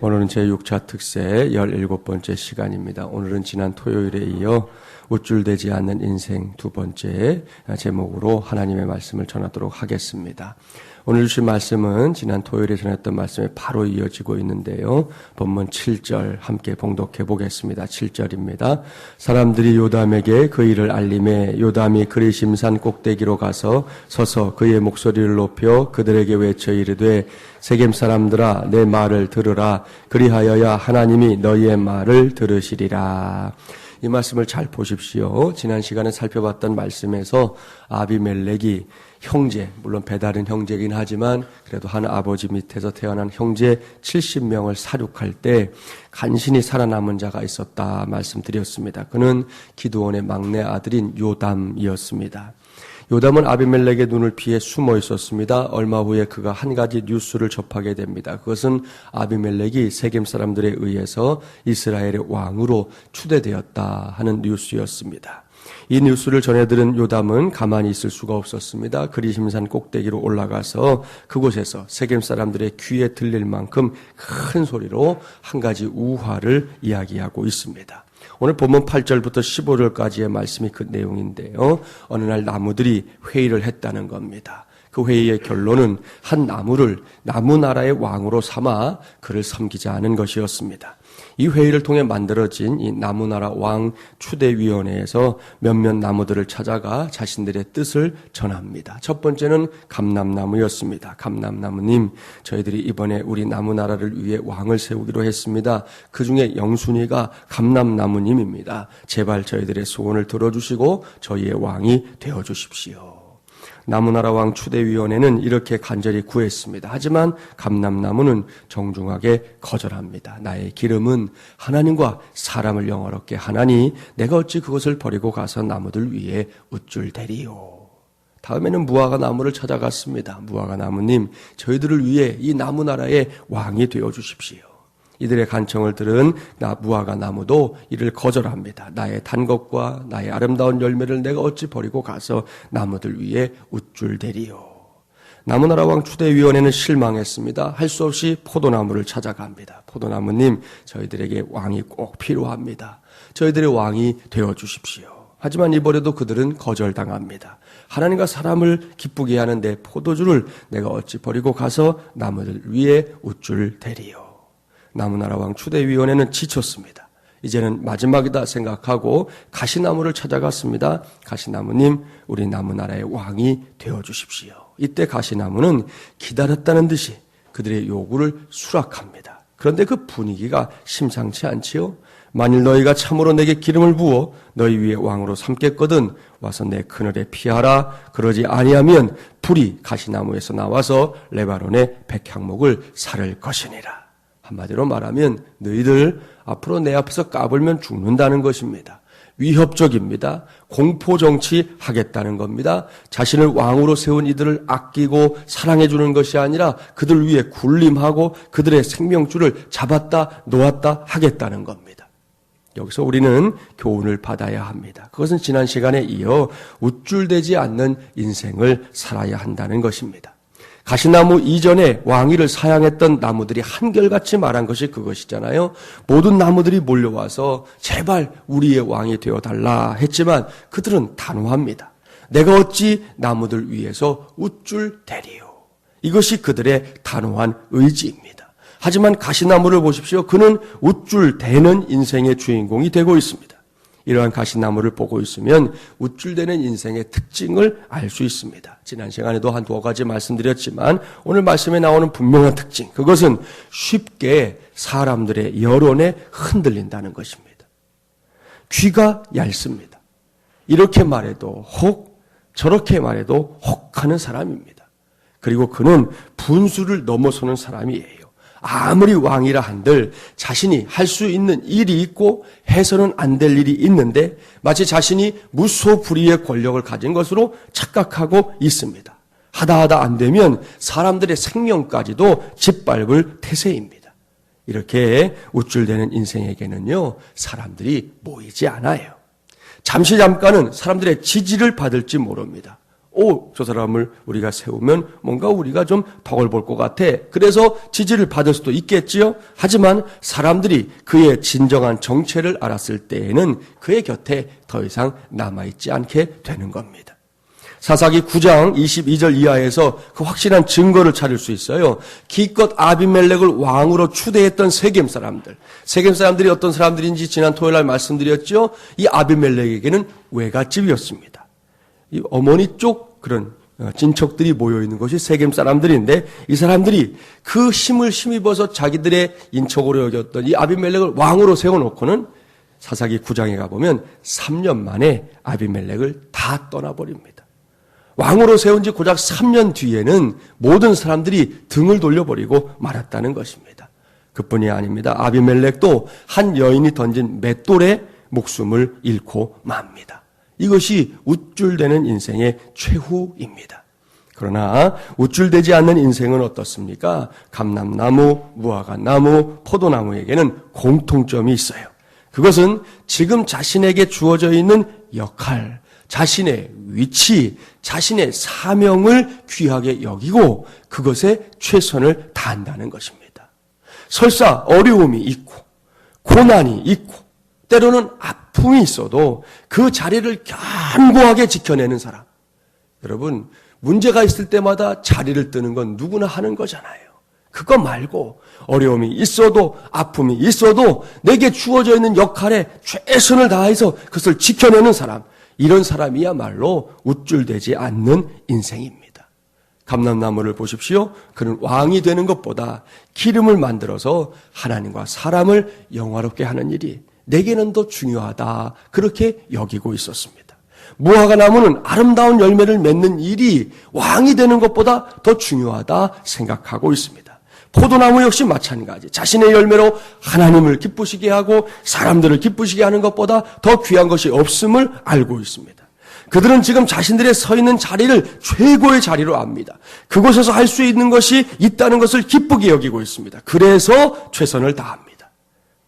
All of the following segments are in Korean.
오늘은 제6차 특세 17번째 시간입니다. 오늘은 지난 토요일에 이어 우쭐대지 않는 인생 두 번째 제목으로 하나님의 말씀을 전하도록 하겠습니다. 오늘 주신 말씀은 지난 토요일에 전했던 말씀에 바로 이어지고 있는데요. 본문 7절 함께 봉독해 보겠습니다. 7절입니다. 사람들이 요담에게 그 일을 알림해 요담이 그리심산 꼭대기로 가서 서서 그의 목소리를 높여 그들에게 외쳐 이르되 세겜 사람들아 내 말을 들으라. 그리하여야 하나님이 너희의 말을 들으시리라. 이 말씀을 잘 보십시오. 지난 시간에 살펴봤던 말씀에서 아비멜렉이 형제, 물론 배다른 형제이긴 하지만 그래도 한 아버지 밑에서 태어난 형제 70명을 사륙할 때 간신히 살아남은 자가 있었다 말씀드렸습니다. 그는 기드온의 막내 아들인 요담이었습니다. 요담은 아비멜렉의 눈을 피해 숨어 있었습니다. 얼마 후에 그가 한 가지 뉴스를 접하게 됩니다. 그것은 아비멜렉이 세겜 사람들에 의해서 이스라엘의 왕으로 추대되었다 하는 뉴스였습니다. 이 뉴스를 전해들은 요담은 가만히 있을 수가 없었습니다. 그리심산 꼭대기로 올라가서 그곳에서 세겜 사람들의 귀에 들릴 만큼 큰 소리로 한 가지 우화를 이야기하고 있습니다. 오늘 본문 8절부터 15절까지의 말씀이 그 내용인데요. 어느 날 나무들이 회의를 했다는 겁니다. 그 회의의 결론은 한 나무를 나무나라의 왕으로 삼아 그를 섬기자 하는 것이었습니다. 이 회의를 통해 만들어진 이 나무나라 왕 추대위원회에서 몇몇 나무들을 찾아가 자신들의 뜻을 전합니다. 첫 번째는 감람나무였습니다. 감람나무님, 저희들이 이번에 우리 나무나라를 위해 왕을 세우기로 했습니다. 그 중에 영순이가 감람나무님입니다. 제발 저희들의 소원을 들어주시고 저희의 왕이 되어주십시오. 나무나라 왕 추대위원회는 이렇게 간절히 구했습니다. 하지만 감람나무는 정중하게 거절합니다. 나의 기름은 하나님과 사람을 영화롭게 하나니 내가 어찌 그것을 버리고 가서 나무들 위에 우쭐대리요. 다음에는 무화과 나무를 찾아갔습니다. 무화과 나무님, 저희들을 위해 이 나무나라의 왕이 되어주십시오. 이들의 간청을 들은 무화과 나무도 이를 거절합니다. 나의 단 것과 나의 아름다운 열매를 내가 어찌 버리고 가서 나무들 위에 우쭐대리요. 나무나라 왕 추대위원회는 실망했습니다. 할 수 없이 포도나무를 찾아갑니다. 포도나무님, 저희들에게 왕이 꼭 필요합니다. 저희들의 왕이 되어주십시오. 하지만 이번에도 그들은 거절당합니다. 하나님과 사람을 기쁘게 하는 내 포도주를 내가 어찌 버리고 가서 나무들 위에 우쭐대리요. 나무나라 왕 추대위원회는 지쳤습니다. 이제는 마지막이다 생각하고 가시나무를 찾아갔습니다. 가시나무님, 우리 나무나라의 왕이 되어주십시오. 이때 가시나무는 기다렸다는 듯이 그들의 요구를 수락합니다. 그런데 그 분위기가 심상치 않지요? 만일 너희가 참으로 내게 기름을 부어 너희 위에 왕으로 삼겠거든 와서 내 그늘에 피하라. 그러지 아니하면 불이 가시나무에서 나와서 레바논의 백향목을 사를 것이니라. 한마디로 말하면 너희들 앞으로 내 앞에서 까불면 죽는다는 것입니다. 위협적입니다. 공포정치 하겠다는 겁니다. 자신을 왕으로 세운 이들을 아끼고 사랑해 주는 것이 아니라 그들 위해 군림하고 그들의 생명줄을 잡았다 놓았다 하겠다는 겁니다. 여기서 우리는 교훈을 받아야 합니다. 그것은 지난 시간에 이어 우쭐대지 않는 인생을 살아야 한다는 것입니다. 가시나무 이전에 왕위를 사양했던 나무들이 한결같이 말한 것이 그것이잖아요. 모든 나무들이 몰려와서 제발 우리의 왕이 되어달라 했지만 그들은 단호합니다. 내가 어찌 나무들 위에서 우쭐대리요. 이것이 그들의 단호한 의지입니다. 하지만 가시나무를 보십시오. 그는 우쭐대는 인생의 주인공이 되고 있습니다. 이러한 가시나무를 보고 있으면 우쭐대는 인생의 특징을 알 수 있습니다. 지난 시간에도 한 두어 가지 말씀드렸지만 오늘 말씀에 나오는 분명한 특징, 그것은 쉽게 사람들의 여론에 흔들린다는 것입니다. 귀가 얇습니다. 이렇게 말해도 혹, 저렇게 말해도 혹 하는 사람입니다. 그리고 그는 분수를 넘어서는 사람이에요. 아무리 왕이라 한들 자신이 할 수 있는 일이 있고 해서는 안 될 일이 있는데 마치 자신이 무소불위의 권력을 가진 것으로 착각하고 있습니다. 하다 안 되면 사람들의 생명까지도 짓밟을 태세입니다. 이렇게 우쭐대는 인생에게는요, 사람들이 모이지 않아요. 잠깐은 사람들의 지지를 받을지 모릅니다. 저 사람을 우리가 세우면 뭔가 우리가 좀 덕을 볼 것 같아. 그래서 지지를 받을 수도 있겠지요. 하지만 사람들이 그의 진정한 정체를 알았을 때에는 그의 곁에 더 이상 남아있지 않게 되는 겁니다. 사사기 9장 22절 이하에서 그 확실한 증거를 찾을 수 있어요. 기껏 아비멜렉을 왕으로 추대했던 세겜 사람들이 어떤 사람들인지 지난 토요일 날 말씀드렸죠. 이 아비멜렉에게는 외갓집이었습니다. 이 어머니 쪽 그런 친척들이 모여있는 것이 세겜 사람들인데, 이 사람들이 그 힘을 힘입어서 자기들의 인척으로 여겼던 이 아비멜렉을 왕으로 세워놓고는 사사기 9장에 가보면 3년 만에 아비멜렉을 다 떠나버립니다. 왕으로 세운 지 고작 3년 뒤에는 모든 사람들이 등을 돌려버리고 말았다는 것입니다. 그뿐이 아닙니다. 아비멜렉도 한 여인이 던진 맷돌에 목숨을 잃고 맙니다. 이것이 우쭐대는 인생의 최후입니다. 그러나 우쭐대지 않는 인생은 어떻습니까? 감람나무, 무화과나무, 포도나무에게는 공통점이 있어요. 그것은 지금 자신에게 주어져 있는 역할, 자신의 위치, 자신의 사명을 귀하게 여기고 그것에 최선을 다한다는 것입니다. 설사 어려움이 있고 고난이 있고 때로는 아픔이 있어도 그 자리를 견고하게 지켜내는 사람. 여러분, 문제가 있을 때마다 자리를 뜨는 건 누구나 하는 거잖아요. 그거 말고 어려움이 있어도 아픔이 있어도 내게 주어져 있는 역할에 최선을 다해서 그것을 지켜내는 사람, 이런 사람이야말로 우쭐대지 않는 인생입니다. 감람나무를 보십시오. 그는 왕이 되는 것보다 기름을 만들어서 하나님과 사람을 영화롭게 하는 일이 내게는 더 중요하다, 그렇게 여기고 있었습니다. 무화과나무는 아름다운 열매를 맺는 일이 왕이 되는 것보다 더 중요하다 생각하고 있습니다. 포도나무 역시 마찬가지. 자신의 열매로 하나님을 기쁘시게 하고 사람들을 기쁘시게 하는 것보다 더 귀한 것이 없음을 알고 있습니다. 그들은 지금 자신들의 서 있는 자리를 최고의 자리로 압니다. 그곳에서 할 수 있는 것이 있다는 것을 기쁘게 여기고 있습니다. 그래서 최선을 다합니다.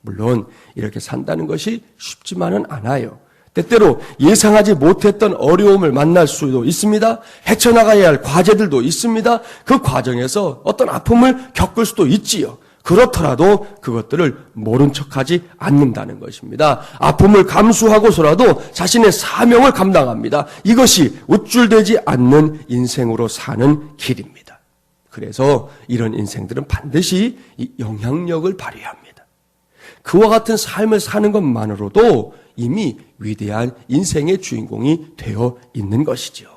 물론 이렇게 산다는 것이 쉽지만은 않아요. 때때로 예상하지 못했던 어려움을 만날 수도 있습니다. 헤쳐나가야 할 과제들도 있습니다. 그 과정에서 어떤 아픔을 겪을 수도 있지요. 그렇더라도 그것들을 모른 척하지 않는다는 것입니다. 아픔을 감수하고서라도 자신의 사명을 감당합니다. 이것이 우쭐대지 않는 인생으로 사는 길입니다. 그래서 이런 인생들은 반드시 이 영향력을 발휘합니다. 그와 같은 삶을 사는 것만으로도 이미 위대한 인생의 주인공이 되어 있는 것이죠.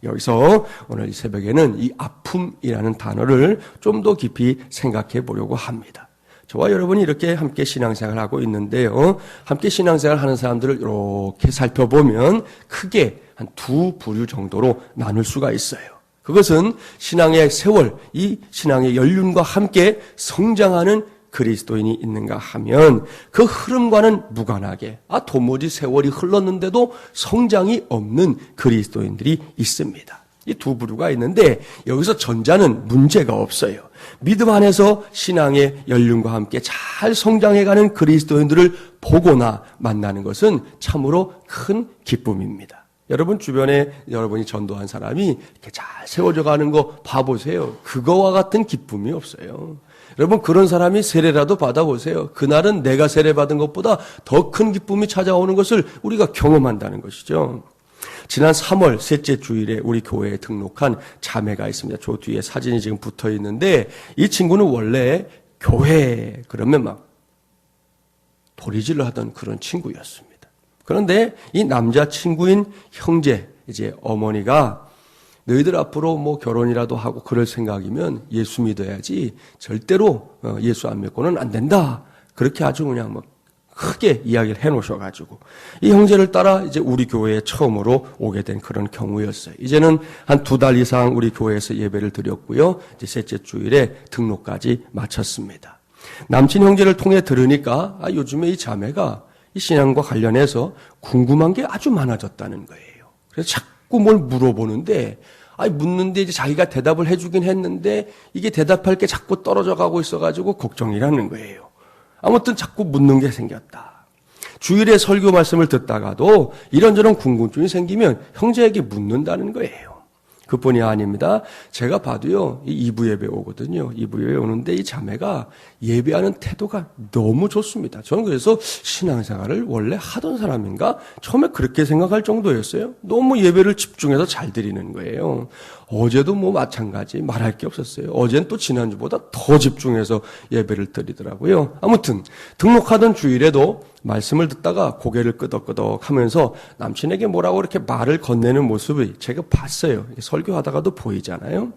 여기서 오늘 이 새벽에는 이 아픔이라는 단어를 좀 더 깊이 생각해 보려고 합니다. 저와 여러분이 이렇게 함께 신앙생활을 하고 있는데요. 함께 신앙생활을 하는 사람들을 이렇게 살펴보면 크게 한 두 부류 정도로 나눌 수가 있어요. 그것은 신앙의 세월, 이 신앙의 연륜과 함께 성장하는 그리스도인이 있는가 하면 그 흐름과는 무관하게 도무지 세월이 흘렀는데도 성장이 없는 그리스도인들이 있습니다. 이 두 부류가 있는데 여기서 전자는 문제가 없어요. 믿음 안에서 신앙의 연륜과 함께 잘 성장해가는 그리스도인들을 보거나 만나는 것은 참으로 큰 기쁨입니다. 여러분 주변에 여러분이 전도한 사람이 이렇게 잘 세워져 가는 거 봐보세요. 그거와 같은 기쁨이 없어요. 여러분 그런 사람이 세례라도 받아보세요. 그날은 내가 세례받은 것보다 더 큰 기쁨이 찾아오는 것을 우리가 경험한다는 것이죠. 지난 3월 셋째 주일에 우리 교회에 등록한 자매가 있습니다. 저 뒤에 사진이 지금 붙어 있는데 이 친구는 원래 교회 그러면 막 도리질을 하던 그런 친구였습니다. 그런데 이 남자친구인 형제, 이제 어머니가 너희들 앞으로 뭐 결혼이라도 하고 그럴 생각이면 예수 믿어야지 절대로 예수 안 믿고는 안 된다. 그렇게 아주 그냥 막 크게 이야기를 해놓으셔가지고 이 형제를 따라 이제 우리 교회에 처음으로 오게 된 그런 경우였어요. 이제는 한 2달 이상 우리 교회에서 예배를 드렸고요. 이제 셋째 주일에 등록까지 마쳤습니다. 남친 형제를 통해 들으니까 요즘에 이 자매가 이 신앙과 관련해서 궁금한 게 아주 많아졌다는 거예요. 그래서 자꾸 뭘 물어보는데 묻는데 이제 자기가 대답을 해주긴 했는데 이게 대답할 게 자꾸 떨어져 가고 있어가지고 걱정이라는 거예요. 아무튼 자꾸 묻는 게 생겼다. 주일에 설교 말씀을 듣다가도 이런저런 궁금증이 생기면 형제에게 묻는다는 거예요. 그뿐이 아닙니다. 제가 봐도요, 이 2부 예배 오거든요. 2부 예배 오는데 이 자매가 예배하는 태도가 너무 좋습니다. 저는 그래서 신앙생활을 원래 하던 사람인가? 처음에 그렇게 생각할 정도였어요. 너무 예배를 집중해서 잘 드리는 거예요. 어제도 뭐 마찬가지 말할 게 없었어요. 어제는 또 지난주보다 더 집중해서 예배를 드리더라고요. 아무튼 등록하던 주일에도 말씀을 듣다가 고개를 끄덕끄덕 하면서 남친에게 뭐라고 이렇게 말을 건네는 모습을 제가 봤어요. 설교하다가도 보이잖아요.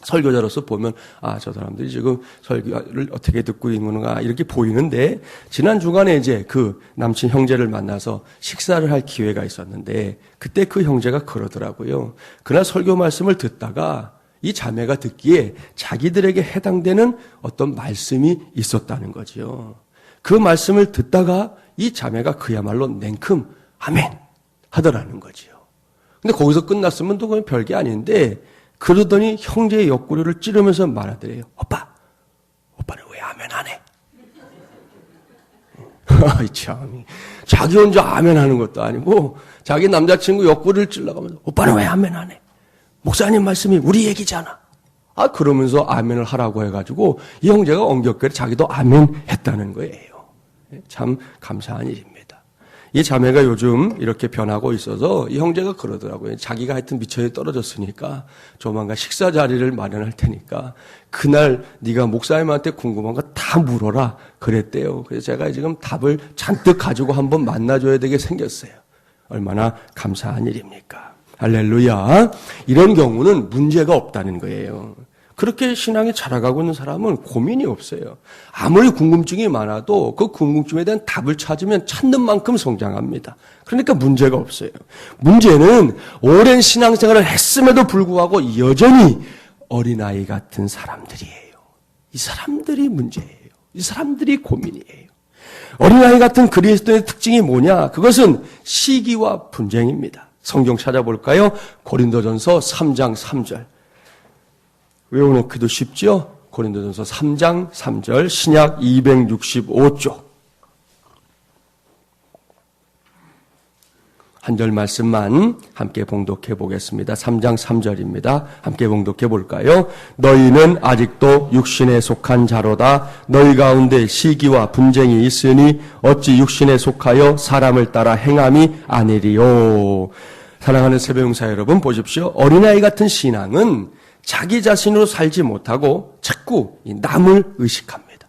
설교자로서 보면 저 사람들이 지금 설교를 어떻게 듣고 있는가 이렇게 보이는데, 지난 주간에 이제 그 남친 형제를 만나서 식사를 할 기회가 있었는데 그때 그 형제가 그러더라고요. 그날 설교 말씀을 듣다가 이 자매가 듣기에 자기들에게 해당되는 어떤 말씀이 있었다는 거죠. 그 말씀을 듣다가 이 자매가 그야말로 냉큼 아멘 하더라는 거지요. 근데 거기서 끝났으면 또 그냥 별게 아닌데, 그러더니 형제의 옆구리를 찌르면서 말하더래요. 오빠는 왜 아멘 안 해? 참, 자기 혼자 아멘 하는 것도 아니고 자기 남자친구 옆구리를 찔러가면서 오빠는 왜 아멘 안 해? 목사님 말씀이 우리 얘기잖아. 그러면서 아멘을 하라고 해가지고 이 형제가 엉겹결에 자기도 아멘 했다는 거예요. 참 감사한 일입니다. 이 자매가 요즘 이렇게 변하고 있어서 이 형제가 그러더라고요. 자기가 하여튼 미천에 떨어졌으니까 조만간 식사 자리를 마련할 테니까 그날 네가 목사님한테 궁금한 거 다 물어라 그랬대요. 그래서 제가 지금 답을 잔뜩 가지고 한번 만나줘야 되게 생겼어요. 얼마나 감사한 일입니까? 할렐루야. 이런 경우는 문제가 없다는 거예요. 그렇게 신앙이 자라가고 있는 사람은 고민이 없어요. 아무리 궁금증이 많아도 그 궁금증에 대한 답을 찾으면 찾는 만큼 성장합니다. 그러니까 문제가 없어요. 문제는 오랜 신앙생활을 했음에도 불구하고 여전히 어린아이 같은 사람들이에요. 이 사람들이 문제예요. 이 사람들이 고민이에요. 어린아이 같은 그리스도의 특징이 뭐냐? 그것은 시기와 분쟁입니다. 성경 찾아볼까요? 고린도전서 3장 3절. 외워놓기도 쉽죠? 고린도전서 3장 3절, 신약 265쪽. 한 절 말씀만 함께 봉독해 보겠습니다. 3장 3절입니다. 함께 봉독해 볼까요? 너희는 아직도 육신에 속한 자로다. 너희 가운데 시기와 분쟁이 있으니 어찌 육신에 속하여 사람을 따라 행함이 아니리요. 사랑하는 새벽용사 여러분, 보십시오. 어린아이 같은 신앙은 자기 자신으로 살지 못하고 자꾸 남을 의식합니다.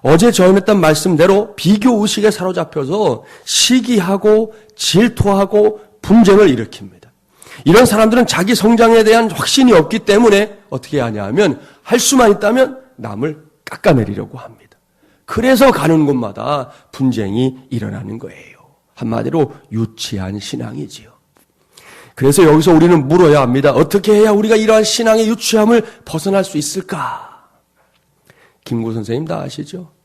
어제 전했던 말씀대로 비교의식에 사로잡혀서 시기하고 질투하고 분쟁을 일으킵니다. 이런 사람들은 자기 성장에 대한 확신이 없기 때문에 어떻게 하냐 하면 할 수만 있다면 남을 깎아내리려고 합니다. 그래서 가는 곳마다 분쟁이 일어나는 거예요. 한마디로 유치한 신앙이지요. 그래서 여기서 우리는 물어야 합니다. 어떻게 해야 우리가 이러한 신앙의 유치함을 벗어날 수 있을까? 김구 선생님 다 아시죠?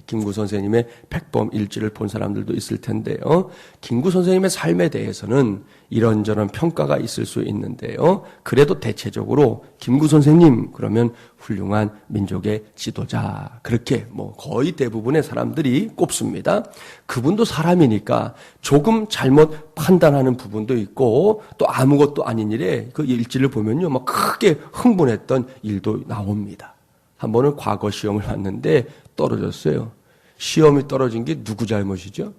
김구 선생님의 백범일지를 본 사람들도 있을 텐데요. 김구 선생님의 삶에 대해서는 이런저런 평가가 있을 수 있는데요. 그래도 대체적으로 김구 선생님 그러면 훌륭한 민족의 지도자, 그렇게 거의 대부분의 사람들이 꼽습니다. 그분도 사람이니까 조금 잘못 판단하는 부분도 있고 또 아무것도 아닌 일에 그 일지를 보면요, 크게 흥분했던 일도 나옵니다. 한 번은 과거 시험을 봤는데 떨어졌어요. 시험이 떨어진 게 누구 잘못이죠?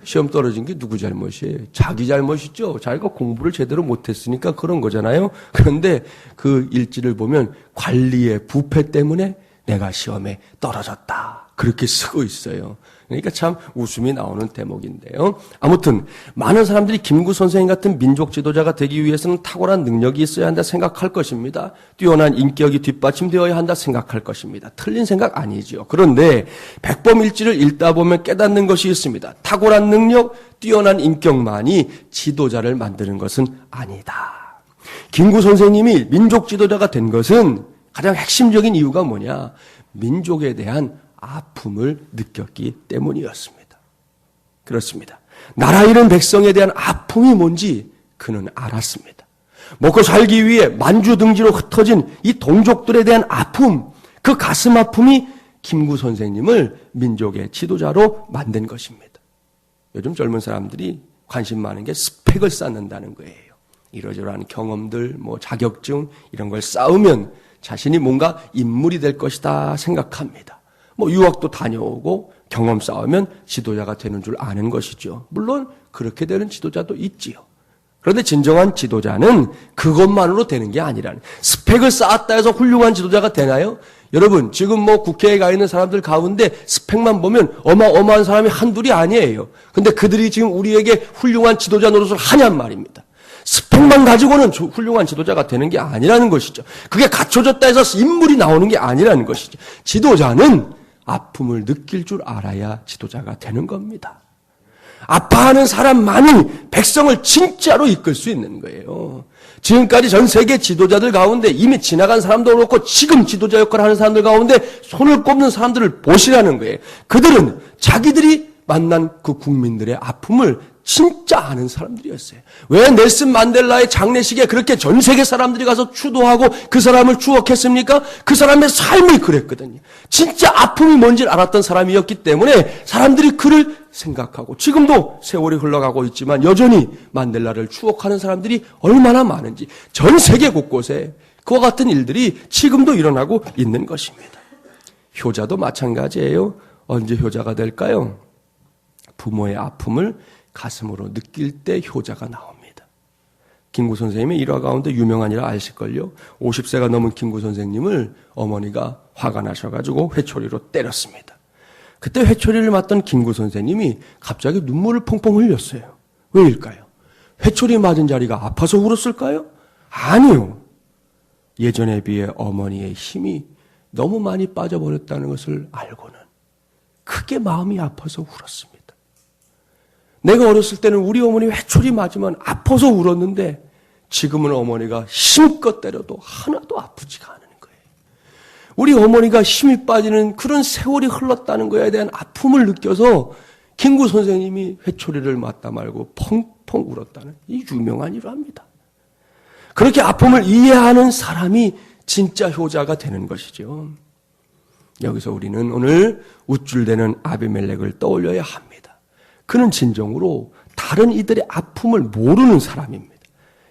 시험 떨어진 게 누구 잘못이에요? 자기 잘못이죠. 자기가 공부를 제대로 못했으니까 그런 거잖아요. 그런데 그 일지를 보면 관리의 부패 때문에 내가 시험에 떨어졌다, 그렇게 쓰고 있어요. 그러니까 참 웃음이 나오는 대목인데요. 아무튼 많은 사람들이 김구 선생님 같은 민족 지도자가 되기 위해서는 탁월한 능력이 있어야 한다 생각할 것입니다. 뛰어난 인격이 뒷받침되어야 한다 생각할 것입니다. 틀린 생각 아니지요. 그런데 백범일지를 읽다 보면 깨닫는 것이 있습니다. 탁월한 능력, 뛰어난 인격만이 지도자를 만드는 것은 아니다. 김구 선생님이 민족 지도자가 된 것은 가장 핵심적인 이유가 뭐냐? 민족에 대한 아픔을 느꼈기 때문이었습니다. 그렇습니다. 나라 잃은 백성에 대한 아픔이 뭔지 그는 알았습니다. 먹고 살기 위해 만주등지로 흩어진 이 동족들에 대한 아픔, 그 가슴 아픔이 김구 선생님을 민족의 지도자로 만든 것입니다. 요즘 젊은 사람들이 관심 많은 게 스펙을 쌓는다는 거예요. 이러저러한 경험들, 자격증 이런 걸 쌓으면 자신이 뭔가 인물이 될 것이다 생각합니다. 유학도 다녀오고 경험 쌓으면 지도자가 되는 줄 아는 것이죠. 물론 그렇게 되는 지도자도 있지요. 그런데 진정한 지도자는 그것만으로 되는 게 아니라는, 스펙을 쌓았다 해서 훌륭한 지도자가 되나요? 여러분, 지금 국회에 가 있는 사람들 가운데 스펙만 보면 어마어마한 사람이 한둘이 아니에요. 근데 그들이 지금 우리에게 훌륭한 지도자 노릇을 하냔 말입니다. 스펙만 가지고는 훌륭한 지도자가 되는 게 아니라는 것이죠. 그게 갖춰졌다 해서 인물이 나오는 게 아니라는 것이죠. 지도자는 아픔을 느낄 줄 알아야 지도자가 되는 겁니다. 아파하는 사람만이 백성을 진짜로 이끌 수 있는 거예요. 지금까지 전 세계 지도자들 가운데 이미 지나간 사람도 그렇고 지금 지도자 역할을 하는 사람들 가운데 손을 꼽는 사람들을 보시라는 거예요. 그들은 자기들이 만난 그 국민들의 아픔을 진짜 아는 사람들이었어요. 왜 넬슨 만델라의 장례식에 그렇게 전 세계 사람들이 가서 추도하고 그 사람을 추억했습니까? 그 사람의 삶이 그랬거든요. 진짜 아픔이 뭔지를 알았던 사람이었기 때문에 사람들이 그를 생각하고, 지금도 세월이 흘러가고 있지만 여전히 만델라를 추억하는 사람들이 얼마나 많은지, 전 세계 곳곳에 그와 같은 일들이 지금도 일어나고 있는 것입니다. 효자도 마찬가지예요. 언제 효자가 될까요? 부모의 아픔을 가슴으로 느낄 때 효자가 나옵니다. 김구 선생님의 일화 가운데 유명한 일 아실걸요? 50세가 넘은 김구 선생님을 어머니가 화가 나셔가지고 회초리로 때렸습니다. 그때 회초리를 맞던 김구 선생님이 갑자기 눈물을 펑펑 흘렸어요. 왜일까요? 회초리 맞은 자리가 아파서 울었을까요? 아니요. 예전에 비해 어머니의 힘이 너무 많이 빠져버렸다는 것을 알고는 크게 마음이 아파서 울었습니다. 내가 어렸을 때는 우리 어머니 회초리 맞으면 아파서 울었는데 지금은 어머니가 힘껏 때려도 하나도 아프지가 않은 거예요. 우리 어머니가 힘이 빠지는 그런 세월이 흘렀다는 거에 대한 아픔을 느껴서 김구 선생님이 회초리를 맞다 말고 펑펑 울었다는 이 유명한 일화입니다. 그렇게 아픔을 이해하는 사람이 진짜 효자가 되는 것이죠. 여기서 우리는 오늘 우쭐대는 아비멜렉을 떠올려야 합니다. 그는 진정으로 다른 이들의 아픔을 모르는 사람입니다.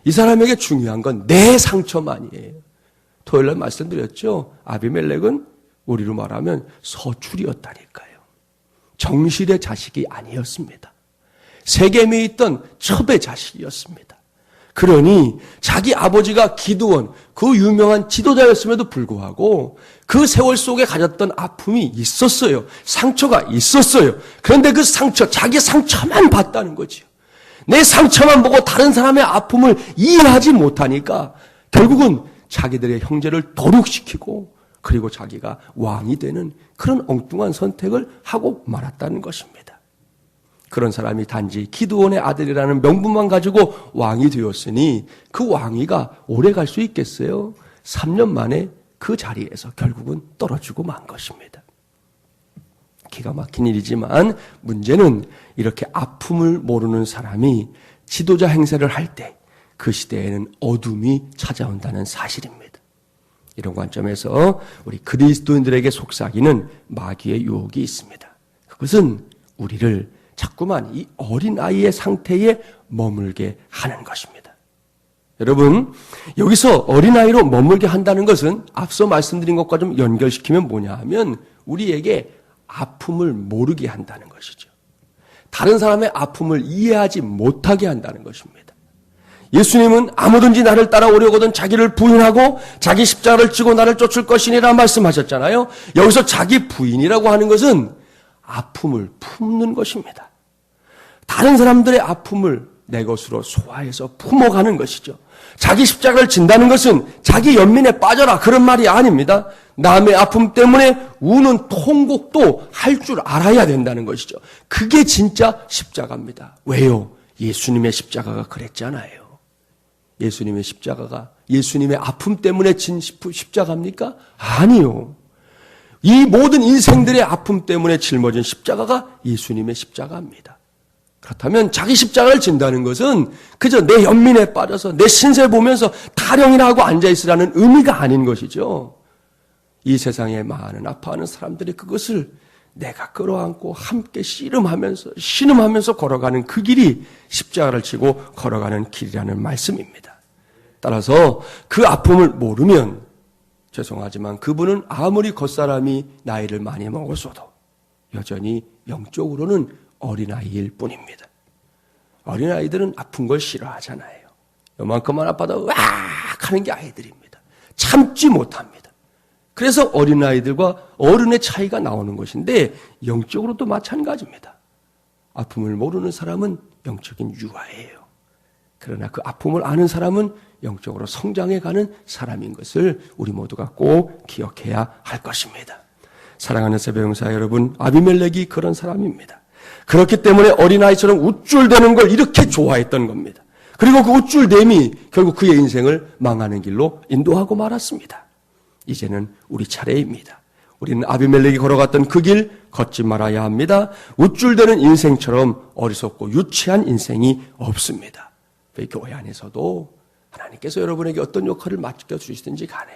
이 사람에게 중요한 건 내 상처만이에요. 토요일날 말씀드렸죠. 아비멜렉은 우리로 말하면 서출이었다니까요. 정실의 자식이 아니었습니다. 세겜에 있던 첩의 자식이었습니다. 그러니 자기 아버지가 기드온, 그 유명한 지도자였음에도 불구하고 그 세월 속에 가졌던 아픔이 있었어요. 상처가 있었어요. 그런데 그 상처, 자기 상처만 봤다는 거지요. 내 상처만 보고 다른 사람의 아픔을 이해하지 못하니까 결국은 자기들의 형제를 도륙시키고 그리고 자기가 왕이 되는 그런 엉뚱한 선택을 하고 말았다는 것입니다. 그런 사람이 단지 기드온의 아들이라는 명분만 가지고 왕이 되었으니 그 왕위가 오래 갈 수 있겠어요? 3년 만에 그 자리에서 결국은 떨어지고 만 것입니다. 기가 막힌 일이지만 문제는 이렇게 아픔을 모르는 사람이 지도자 행세를 할 때 그 시대에는 어둠이 찾아온다는 사실입니다. 이런 관점에서 우리 그리스도인들에게 속삭이는 마귀의 유혹이 있습니다. 그것은 우리를 자꾸만 이 어린아이의 상태에 머물게 하는 것입니다. 여러분, 여기서 어린아이로 머물게 한다는 것은 앞서 말씀드린 것과 좀 연결시키면 뭐냐 하면 우리에게 아픔을 모르게 한다는 것이죠. 다른 사람의 아픔을 이해하지 못하게 한다는 것입니다. 예수님은 아무든지 나를 따라오려거든 자기를 부인하고 자기 십자가를 지고 나를 쫓을 것이니라 말씀하셨잖아요. 여기서 자기 부인이라고 하는 것은 아픔을 품는 것입니다. 다른 사람들의 아픔을 내 것으로 소화해서 품어가는 것이죠. 자기 십자가를 진다는 것은 자기 연민에 빠져라 그런 말이 아닙니다. 남의 아픔 때문에 우는 통곡도 할 줄 알아야 된다는 것이죠. 그게 진짜 십자가입니다. 왜요? 예수님의 십자가가 그랬잖아요. 예수님의 십자가가 예수님의 아픔 때문에 진 십자가입니까? 아니요. 이 모든 인생들의 아픔 때문에 짊어진 십자가가 예수님의 십자가입니다. 그렇다면 자기 십자가를 진다는 것은 그저 내 연민에 빠져서 내 신세 보면서 타령이나 하고 앉아있으라는 의미가 아닌 것이죠. 이 세상에 많은 아파하는 사람들이 그것을 내가 끌어안고 함께 신음하면서 걸어가는 그 길이 십자가를 지고 걸어가는 길이라는 말씀입니다. 따라서 그 아픔을 모르면 죄송하지만 그분은 아무리 겉사람이 나이를 많이 먹었어도 여전히 영적으로는 어린아이일 뿐입니다. 어린아이들은 아픈 걸 싫어하잖아요. 요만큼만 아파도 으악 하는 게 아이들입니다. 참지 못합니다. 그래서 어린아이들과 어른의 차이가 나오는 것인데 영적으로도 마찬가지입니다. 아픔을 모르는 사람은 영적인 유아예요. 그러나 그 아픔을 아는 사람은 영적으로 성장해가는 사람인 것을 우리 모두가 꼭 기억해야 할 것입니다. 사랑하는 세배용사 여러분, 아비멜렉이 그런 사람입니다. 그렇기 때문에 어린아이처럼 우쭐대는 걸 이렇게 좋아했던 겁니다. 그리고 그 우쭐댐이 결국 그의 인생을 망하는 길로 인도하고 말았습니다. 이제는 우리 차례입니다. 우리는 아비멜렉이 걸어갔던 그 길 걷지 말아야 합니다. 우쭐대는 인생처럼 어리석고 유치한 인생이 없습니다. 교회 안에서도 하나님께서 여러분에게 어떤 역할을 맡겨주시든지 간에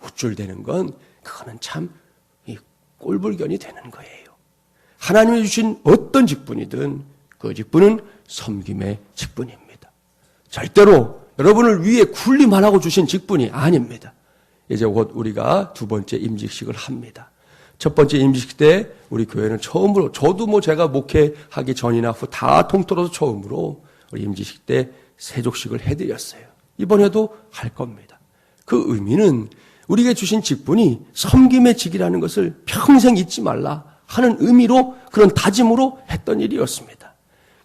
우쭐대는 건 그거는 참 꼴불견이 되는 거예요. 하나님이 주신 어떤 직분이든 그 직분은 섬김의 직분입니다. 절대로 여러분을 위해 군림하라고 주신 직분이 아닙니다. 이제 곧 우리가 두 번째 임직식을 합니다. 첫 번째 임직식 때 우리 교회는 처음으로, 저도 제가 목회하기 전이나 후 다 통틀어서 처음으로 우리 임직식 때 세족식을 해드렸어요. 이번에도 할 겁니다. 그 의미는 우리에게 주신 직분이 섬김의 직이라는 것을 평생 잊지 말라 하는 의미로, 그런 다짐으로 했던 일이었습니다.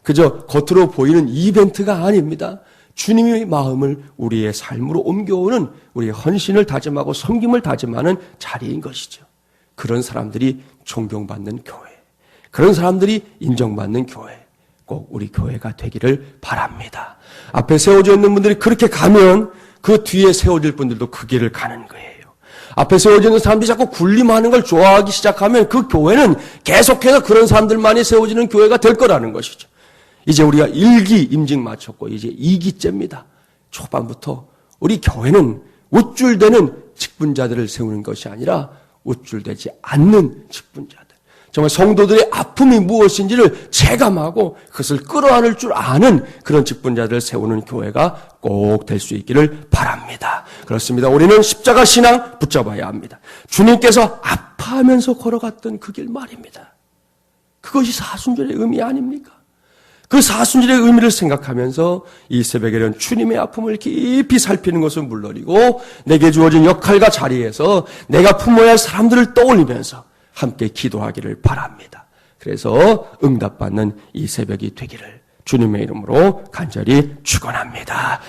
그저 겉으로 보이는 이벤트가 아닙니다. 주님의 마음을 우리의 삶으로 옮겨오는, 우리의 헌신을 다짐하고 섬김을 다짐하는 자리인 것이죠. 그런 사람들이 존경받는 교회, 그런 사람들이 인정받는 교회, 꼭 우리 교회가 되기를 바랍니다. 앞에 세워져 있는 분들이 그렇게 가면 그 뒤에 세워질 분들도 그 길을 가는 거예요. 앞에 세워져 있는 사람들이 자꾸 군림하는 걸 좋아하기 시작하면 그 교회는 계속해서 그런 사람들만이 세워지는 교회가 될 거라는 것이죠. 이제 우리가 1기 임직 마쳤고 이제 2기째입니다. 초반부터 우리 교회는 우쭐대는 직분자들을 세우는 것이 아니라 우쭐대지 않는 직분자들, 정말 성도들의 아픔이 무엇인지를 체감하고 그것을 끌어안을 줄 아는 그런 직분자들을 세우는 교회가 꼭 될 수 있기를 바랍니다. 그렇습니다. 우리는 십자가 신앙 붙잡아야 합니다. 주님께서 아파하면서 걸어갔던 그 길 말입니다. 그것이 사순절의 의미 아닙니까? 그 사순절의 의미를 생각하면서 이 새벽에는 주님의 아픔을 깊이 살피는 것은 물론이고 내게 주어진 역할과 자리에서 내가 품어야 할 사람들을 떠올리면서 함께 기도하기를 바랍니다. 그래서 응답받는 이 새벽이 되기를 주님의 이름으로 간절히 축원합니다.